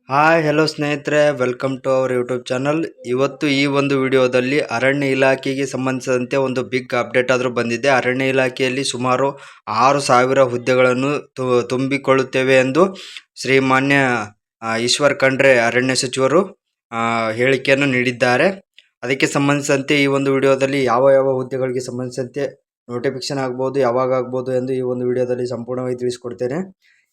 Hi hello ಸ್ನೇಹಿತರೆ, welcome to our YouTube channel. ಇವತ್ತು ಈ ಒಂದು ವಿಡಿಯೋದಲ್ಲಿ ಅರಣ್ಯ ಇಲಾಖೆಗೆ ಸಂಬಂಧಿಸಿದಂತೆ ಒಂದು ಬಿಗ್ ಅಪ್ಡೇಟ್ ಆದರೂ ಬಂದಿದೆ. ಅರಣ್ಯ ಇಲಾಖೆಯಲ್ಲಿ ಸುಮಾರು 6,000 ಹುದ್ದೆಗಳನ್ನು ತುಂಬಿಕೊಳ್ಳುತ್ತೇವೆ ಎಂದು ಶ್ರೀಮಾನ್ಯ ಈಶ್ವರ್ ಖಂಡ್ರೆ ಅರಣ್ಯ ಸಚಿವರು ಹೇಳಿಕೆಯನ್ನು ನೀಡಿದ್ದಾರೆ. ಅದಕ್ಕೆ ಸಂಬಂಧಿಸಿದಂತೆ ಈ ಒಂದು ವಿಡಿಯೋದಲ್ಲಿ ಯಾವ ಯಾವ ಹುದ್ದೆಗಳಿಗೆ ಸಂಬಂಧಿಸಿದಂತೆ ನೋಟಿಫಿಕೇಶನ್ ಆಗ್ಬೋದು, ಯಾವಾಗ ಆಗ್ಬೋದು ಎಂದು ಈ ಒಂದು ವಿಡಿಯೋದಲ್ಲಿ ಸಂಪೂರ್ಣವಾಗಿ ತಿಳಿಸ್ಕೊಡ್ತೇನೆ.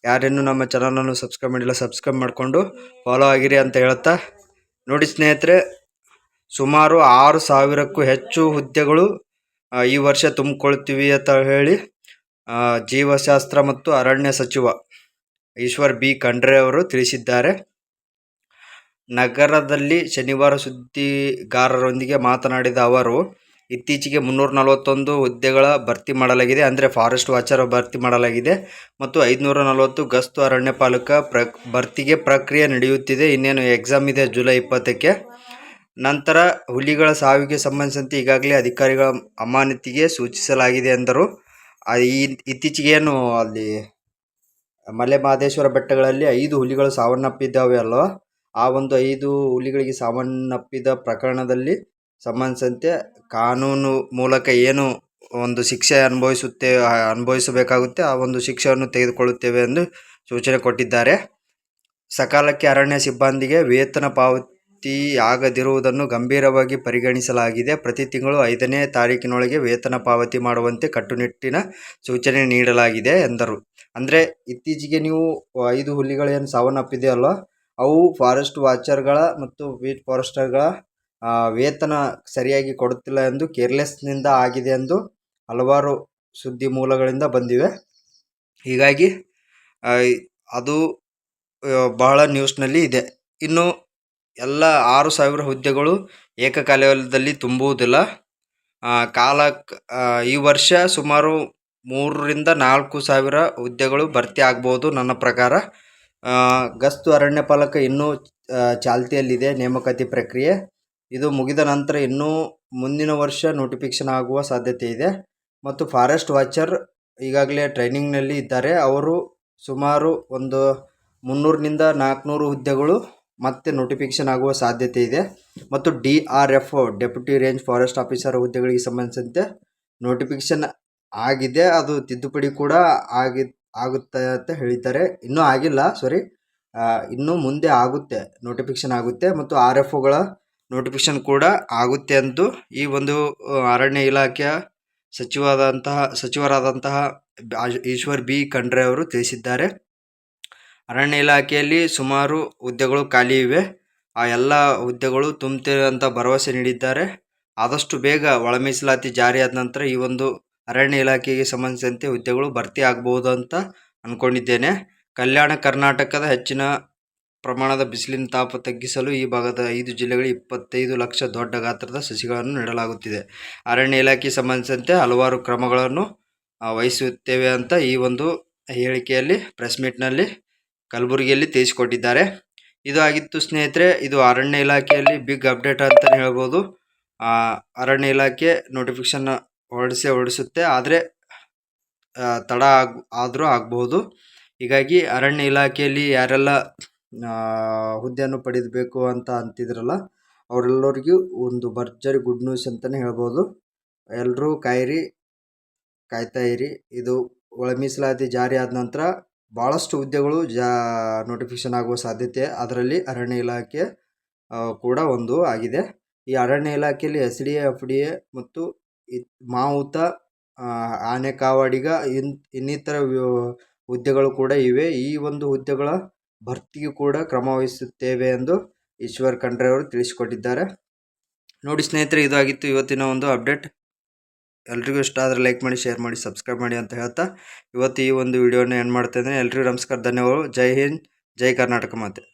ಯಾರೇನು ನಮ್ಮ ಚಾನಲನ್ನು ಸಬ್ಸ್ಕ್ರೈಬ್ ಮಾಡಿಲ್ಲ, ಸಬ್ಸ್ಕ್ರೈಬ್ ಮಾಡಿಕೊಂಡು ಫಾಲೋ ಆಗಿರಿ ಅಂತ ಹೇಳ್ತಾ, ನೋಡಿ ಸ್ನೇಹಿತರೆ, ಸುಮಾರು 6,000ಕ್ಕೂ ಹೆಚ್ಚು ಹುದ್ದೆಗಳು ಈ ವರ್ಷ ತುಂಬಿಕೊಳ್ತೀವಿ ಅಂತ ಹೇಳಿ ಜೀವಶಾಸ್ತ್ರ ಮತ್ತು ಅರಣ್ಯ ಸಚಿವ ಈಶ್ವರ್ ಬಿ ಖಂಡ್ರೆ ಅವರು ತಿಳಿಸಿದ್ದಾರೆ. ನಗರದಲ್ಲಿ ಶನಿವಾರ ಸುದ್ದಿಗಾರರೊಂದಿಗೆ ಮಾತನಾಡಿದ ಅವರು, ಇತ್ತೀಚೆಗೆ 341 ಹುದ್ದೆಗಳ ಭರ್ತಿ ಮಾಡಲಾಗಿದೆ. ಅಂದರೆ ಫಾರೆಸ್ಟ್ ವಾಚರ್ ಭರ್ತಿ ಮಾಡಲಾಗಿದೆ ಮತ್ತು 540 ಗಸ್ತು ಅರಣ್ಯಪಾಲಕ ಭರ್ತಿಗೆ ಪ್ರಕ್ರಿಯೆ ನಡೆಯುತ್ತಿದೆ. ಇನ್ನೇನು ಎಕ್ಸಾಮ್ ಇದೆ ಜುಲೈ 20ಕ್ಕೆ. ನಂತರ ಹುಲಿಗಳ ಸಾವಿಗೆ ಸಂಬಂಧಿಸಿದಂತೆ ಈಗಾಗಲೇ ಅಧಿಕಾರಿಗಳ ಅಮಾನತಿಗೆ ಸೂಚಿಸಲಾಗಿದೆ ಎಂದರು. ಇತ್ತೀಚೆಗೆ ಏನು ಅಲ್ಲಿ ಮಲೆ ಮಹದೇಶ್ವರ ಬೆಟ್ಟಗಳಲ್ಲಿ 5 ಹುಲಿಗಳು ಸಾವನ್ನಪ್ಪಿದ್ದಾವೆ ಅಲ್ವಾ, ಆ ಒಂದು 5 ಹುಲಿಗಳಿಗೆ ಸಾವನ್ನಪ್ಪಿದ ಪ್ರಕರಣದಲ್ಲಿ ಸಂಬಂಧಿಸಿದಂತೆ ಕಾನೂನು ಮೂಲಕ ಏನು ಒಂದು ಶಿಕ್ಷೆ ಅನುಭವಿಸಬೇಕಾಗುತ್ತೆ ಆ ಒಂದು ಶಿಕ್ಷೆಯನ್ನು ತೆಗೆದುಕೊಳ್ಳುತ್ತೇವೆ ಎಂದು ಸೂಚನೆ ಕೊಟ್ಟಿದ್ದಾರೆ. ಸಕಾಲಕ್ಕೆ ಅರಣ್ಯ ಸಿಬ್ಬಂದಿಗೆ ವೇತನ ಪಾವತಿಯಾಗದಿರುವುದನ್ನು ಗಂಭೀರವಾಗಿ ಪರಿಗಣಿಸಲಾಗಿದೆ. ಪ್ರತಿ ತಿಂಗಳು 5ನೇ ತಾರೀಕಿನೊಳಗೆ ವೇತನ ಪಾವತಿ ಮಾಡುವಂತೆ ಕಟ್ಟುನಿಟ್ಟಿನ ಸೂಚನೆ ನೀಡಲಾಗಿದೆ ಎಂದರು. ಅಂದರೆ ಇತ್ತೀಚೆಗೆ ನೀವು 5 ಹುಲಿಗಳೇನು ಸಾವನ್ನಪ್ಪಿದೆಯಲ್ವ, ಅವು ಫಾರೆಸ್ಟ್ ವಾಚರ್ಗಳ ಮತ್ತು ಬೀಟ್ ಫಾರೆಸ್ಟರ್ಗಳ ವೇತನ ಸರಿಯಾಗಿ ಕೊಡುತ್ತಿಲ್ಲ ಎಂದು ಕೇರ್ಲೆಸ್ನಿಂದ ಆಗಿದೆ ಎಂದು ಹಲವಾರು ಸುದ್ದಿ ಮೂಲಗಳಿಂದ ಬಂದಿವೆ. ಹೀಗಾಗಿ ಅದು ಬಹಳ ನ್ಯೂಸ್ನಲ್ಲಿ ಇದೆ. ಇನ್ನು ಎಲ್ಲ 6,000 ಹುದ್ದೆಗಳು ಏಕಕಾಲದಲ್ಲಿ ತುಂಬುವುದಿಲ್ಲ. ಈ ವರ್ಷ ಸುಮಾರು 3,000ರಿಂದ 4,000 ಹುದ್ದೆಗಳು ಭರ್ತಿ ಆಗ್ಬೋದು ನನ್ನ ಪ್ರಕಾರ. ಗಸ್ತು ಅರಣ್ಯಪಾಲಕ ಇನ್ನೂ ಚಾಲ್ತಿಯಲ್ಲಿದೆ ನೇಮಕಾತಿ ಪ್ರಕ್ರಿಯೆ. ಇದು ಮುಗಿದ ನಂತರ ಇನ್ನೂ ಮುಂದಿನ ವರ್ಷ ನೋಟಿಫಿಕೇಶನ್ ಆಗುವ ಸಾಧ್ಯತೆ ಇದೆ. ಮತ್ತು ಫಾರೆಸ್ಟ್ ವಾಚರ್ ಈಗಾಗಲೇ ಟ್ರೈನಿಂಗ್ನಲ್ಲಿ ಇದ್ದಾರೆ. ಅವರು ಸುಮಾರು ಒಂದು 300ನಿಂದ 400 ಹುದ್ದೆಗಳು ಮತ್ತೆ ನೋಟಿಫಿಕೇಶನ್ ಆಗುವ ಸಾಧ್ಯತೆ ಇದೆ. ಮತ್ತು DRF deputy range forest officer ಹುದ್ದೆಗಳಿಗೆ ಸಂಬಂಧಿಸಿದಂತೆ ನೋಟಿಫಿಕೇಶನ್ ಆಗಿದೆ. ಅದು ತಿದ್ದುಪಡಿ ಕೂಡ ಆಗುತ್ತೆ ಅಂತ ಹೇಳಿದ್ದಾರೆ. ಇನ್ನೂ ಆಗಿಲ್ಲ, ಇನ್ನು ಮುಂದೆ ಆಗುತ್ತೆ, ನೋಟಿಫಿಕೇಶನ್ ಆಗುತ್ತೆ. ಮತ್ತು RFOಗಳ ನೋಟಿಫಿಕೇಶನ್ ಕೂಡ ಆಗುತ್ತೆ ಎಂದು ಈ ಒಂದು ಅರಣ್ಯ ಇಲಾಖೆಯ ಸಚಿವರಾದಂತಹ ಈಶ್ವರ್ ಬಿ ಖಂಡ್ರೆ ಅವರು ತಿಳಿಸಿದ್ದಾರೆ. ಅರಣ್ಯ ಇಲಾಖೆಯಲ್ಲಿ ಸುಮಾರು ಹುದ್ದೆಗಳು ಖಾಲಿ ಇವೆ. ಆ ಎಲ್ಲ ಹುದ್ದೆಗಳು ತುಂಬುತ್ತೇವೆ ಅಂತ ಭರವಸೆ ನೀಡಿದ್ದಾರೆ. ಆದಷ್ಟು ಬೇಗ ಒಳ ಮೀಸಲಾತಿ ಜಾರಿಯಾದ ನಂತರ ಈ ಒಂದು ಅರಣ್ಯ ಇಲಾಖೆಗೆ ಸಂಬಂಧಿಸಿದಂತೆ ಹುದ್ದೆಗಳು ಭರ್ತಿ ಆಗಬಹುದು ಅಂತ ಅಂದ್ಕೊಂಡಿದ್ದೇನೆ. ಕಲ್ಯಾಣ ಕರ್ನಾಟಕದ ಹೆಚ್ಚಿನ ಪ್ರಮಾಣದ ಬಿಸಿಲಿನ ತಾಪ ತಗ್ಗಿಸಲು ಈ ಭಾಗದ 5 ಜಿಲ್ಲೆಗಳಿಗೆ 25 ಲಕ್ಷ ದೊಡ್ಡ ಗಾತ್ರದ ಸಸಿಗಳನ್ನು ನೆಡಲಾಗುತ್ತಿದೆ. ಅರಣ್ಯ ಇಲಾಖೆಗೆ ಸಂಬಂಧಿಸಿದಂತೆ ಹಲವಾರು ಕ್ರಮಗಳನ್ನು ವಹಿಸುತ್ತೇವೆ ಅಂತ ಈ ಒಂದು ಹೇಳಿಕೆಯಲ್ಲಿ ಪ್ರೆಸ್ ಮೀಟ್ನಲ್ಲಿ ಕಲಬುರಗಿಯಲ್ಲಿ ತಿಳಿಸಿಕೊಟ್ಟಿದ್ದಾರೆ. ಇದು ಆಗಿತ್ತು ಸ್ನೇಹಿತರೆ, ಇದು ಅರಣ್ಯ ಇಲಾಖೆಯಲ್ಲಿ ಬಿಗ್ ಅಪ್ಡೇಟ್ ಅಂತಲೇ ಹೇಳ್ಬೋದು. ಅರಣ್ಯ ಇಲಾಖೆ ನೋಟಿಫಿಕೇಶನ್ ಹೊರಡಿಸುತ್ತೆ, ಆದರೆ ತಡ ಆದರೂ ಆಗಬಹುದು. ಹೀಗಾಗಿ ಅರಣ್ಯ ಇಲಾಖೆಯಲ್ಲಿ ಯಾರೆಲ್ಲ ಹುದ್ದೆಯನ್ನು ಪಡೆಯಬೇಕು ಅಂತ ಅಂತಿದ್ರಲ್ಲ, ಅವರೆಲ್ಲರಿಗೂ ಒಂದು ಭರ್ಜರಿ ಗುಡ್ ನ್ಯೂಸ್ ಅಂತಲೇ ಹೇಳ್ಬೋದು. ಎಲ್ಲರೂ ಕಾಯ್ತಾ ಇರಿ. ಇದು ಒಳ ಮೀಸಲಾತಿ ಜಾರಿ ಆದ ನಂತರ ಭಾಳಷ್ಟು ಹುದ್ದೆಗಳು ನೋಟಿಫಿಕೇಶನ್ ಆಗುವ ಸಾಧ್ಯತೆ, ಅದರಲ್ಲಿ ಅರಣ್ಯ ಇಲಾಖೆ ಕೂಡ ಒಂದು ಆಗಿದೆ. ಈ ಅರಣ್ಯ ಇಲಾಖೆಯಲ್ಲಿ SDA FDA ಮತ್ತು ಮಾವುತ ಆನೆ ಕಾವಾಡಿಗ ಇನ್ನಿತರ ಹುದ್ದೆಗಳು ಕೂಡ ಇವೆ. ಈ ಒಂದು ಹುದ್ದೆಗಳ ಭರ್ತಿಗೂ ಕೂಡ ಕ್ರಮ ವಹಿಸುತ್ತೇವೆ ಎಂದು ಈಶ್ವರ್ ಖಂಡ್ರೆ ಅವರು ತಿಳಿಸಿಕೊಟ್ಟಿದ್ದಾರೆ. ನೋಡಿ ಸ್ನೇಹಿತರೆ, ಇದಾಗಿತ್ತು ಇವತ್ತಿನ ಒಂದು ಅಪ್ಡೇಟ್. ಎಲ್ರಿಗೂ ಇಷ್ಟ ಆದರೆ ಲೈಕ್ ಮಾಡಿ, ಶೇರ್ ಮಾಡಿ, ಸಬ್ಸ್ಕ್ರೈಬ್ ಮಾಡಿ ಅಂತ ಹೇಳ್ತಾ ಇವತ್ತು ಈ ಒಂದು ವಿಡಿಯೋನ ಎಂಡ್ ಮಾಡ್ತಾ ಇದ್ದೇನೆ. ಎಲ್ರಿಗೂ ನಮಸ್ಕಾರ, ಧನ್ಯವಾದಗಳು. ಜೈ ಹಿಂದ್, ಜೈ ಕರ್ನಾಟಕ ಮಾತೆ.